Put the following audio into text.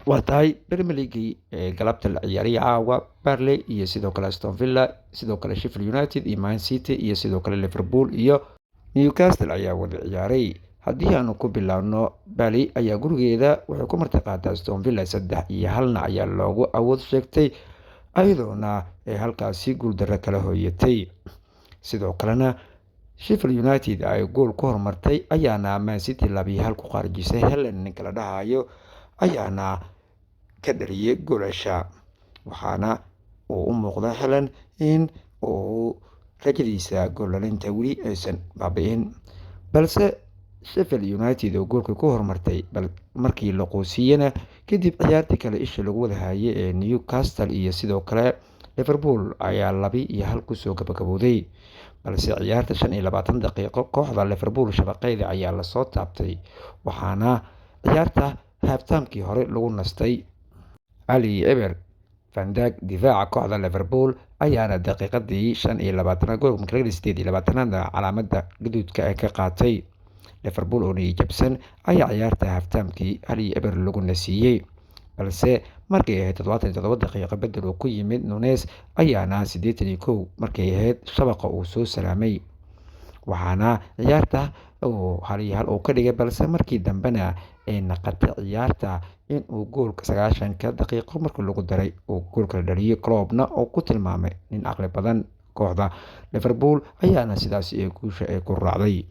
waa tahay Premier League galabta la ciyaarayay caawa Burnley iyo sidoo kale Aston Villa, sidoo kale Sheffield United iyo Man City iyo sidoo kale Liverpool iyo Newcastle ayaa wada ciyaaray. Haddii aanu ku bilaabno, Burnley ayaa gurigeeda waxay ku martiqaaday Aston Villa 3-1 ayaa loogu awood sheegtay ayadoona halkaasi guuldarro kala hooyatay. Sidoo kalena Sheffield United ay gool ku hormartay ayaana Man City 2-1 ku qaarjisay. Helen ninka la dhahayo ayaana ka dhaliyay goolasha, waxaana uu u muuqda Helen in uu rajadiisa gool dhalinta weli aysan baabi'in, balse Sheffield United oo goolka ku hormartay markii la quusiyena kadib ciyaartii kale isha lagu wada hayay ee Newcastle iyo sidoo kale Liverpool ayaa 2-1 kusoo gabagabowday. balse ciyaarta 25 daqiiqo kooxda Liverpool shabaqeeda ayaa la soo taabtay, waxaana ciyaarta half-time-kii hore lagu nastay. Ali Eber Van Dijk difaaca kooxda Liverpool ayaana daqiiqadii 25 goolka markii laga 28 calaamada gaduudka ka qaatay. Liverpool oo jabsan ayaa ciyaarta half-time-kii Ali Eber lagu nasiiyay, balse markay ahayd 77 daqiiqo bedel uu ku yimid Nunes ayaana 81 markay ahayd shabaqa uu soo salaamay, waxaana ciyaarta oo 1-1 uu ka dhigay, balse markii dambena ay naqatay ciyaarta in uu goolka 90 daqiiqo markii lagu daray uu goolka dhaliyay. Kloppna oo ku tilmaamay nin aqli badan kooxda Liverpool ayaana sidaas guusha ay ku raacday.